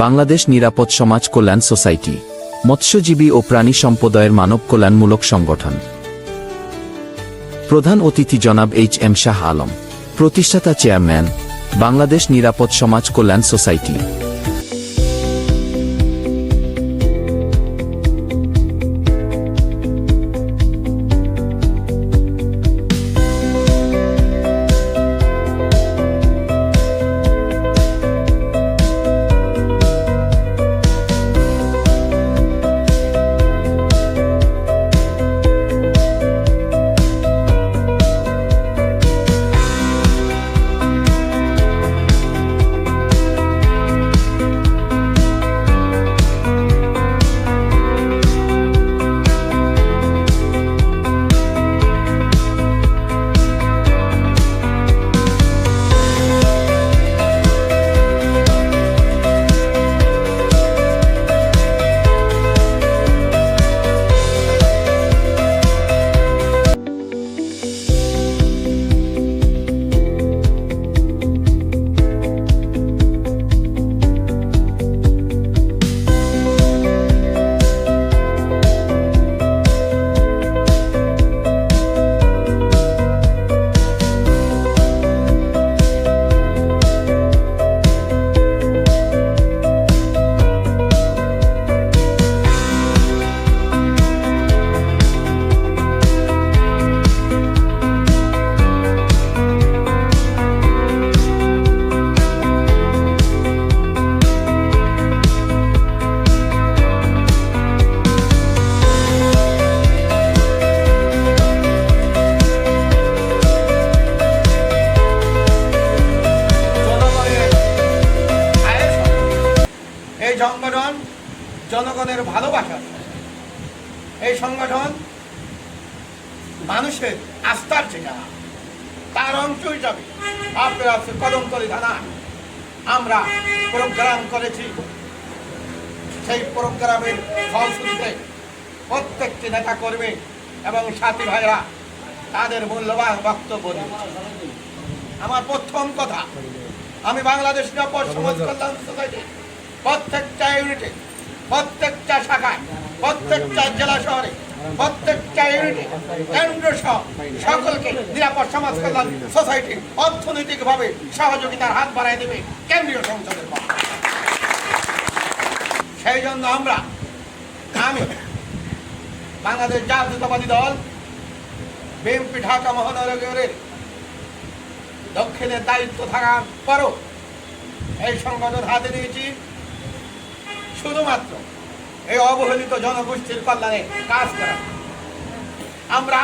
বাংলাদেশ নিরাপদ সমাজ কল্যাণ সোসাইটি, মৎস্যজীবী ও প্রাণী সম্প্রদায়ের মানব কল্যাণমূলক সংগঠন। প্রধান অতিথি জনাব এইচ.এম. শাহ আলম, প্রতিষ্ঠাতা চেয়ারম্যান, বাংলাদেশ নিরাপদ সমাজ কল্যাণ সোসাইটি। এই সংগঠন জনগণের ভালোবাসা, এই সংগঠন মানুষের আস্থার ঠিকানা। তার অংশ হিসাবে আপনারা কদমতলী থানা আমরা প্রোগ্রাম করেছি। সেই প্রোগ্রামের ফলশ্রুতিতে প্রত্যেকটি নেতা কর্মী এবং সাথী ভাইরা তাদের মূল্যবান বক্তব্য দিয়েছে। আমার প্রথম কথা, আমি বাংলাদেশ নিরাপদ সমাজ কল্যাণ সোসাইটি প্রত্যেকটা ইউনিটে, প্রত্যেকটা শাখায়, প্রত্যেকটা জেলা শহরে, প্রত্যেকটা ইউনিটে, কেন্দ্র সহ সকলকে নিরাপদ সমাজ কল্যাণ সোসাইটি অর্থনৈতিকভাবে সহযোগিতার হাত বাড়াই দেবে কেন্দ্রীয় সংসদের পক্ষ। সেই জন্য আমি বাংলাদেশ জাতীয়তাবাদী দল বিএনপি ঢাকা মহানগরের দক্ষিণের দায়িত্ব থাকার পরও এই সংগঠন হাতে নিয়েছি শুধুমাত্র এই অবহেলিত জনগোষ্ঠীর কল্যাণে কাজ করা।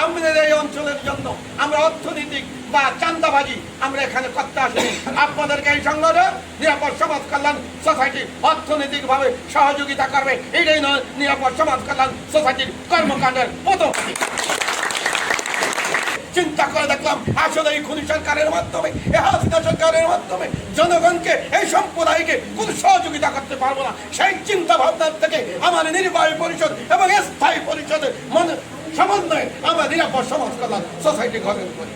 আমাদের এই অঞ্চলের জন্য আমরা অর্থনৈতিক বা চাঁদাবাজি আমরা এখানে করতে আসিনি। আপনাদেরকে এই সংগঠন নিরাপদ সমাজ কল্যাণ সোসাইটি অর্থনৈতিকভাবে সহযোগিতা করবে, এটাই নয় নিরাপদ সমাজ কল্যাণ সোসাইটির কর্মকাণ্ডের প্রথম। চিন্তা করে দেখলাম আসলে এই খুনি সরকারের মাধ্যমে, এই হাসিনা সরকারের মাধ্যমে জনগণকে, এই সম্প্রদায়কে কোন সহযোগিতা করতে পারবো না। সেই চিন্তা ভাবনার থেকে আমার নির্বাহী পরিষদ এবং স্থায়ী পরিষদের সমন্বয়ে আমরা নিরাপদ সমাজ কল্যাণ সোসাইটি গঠন করি।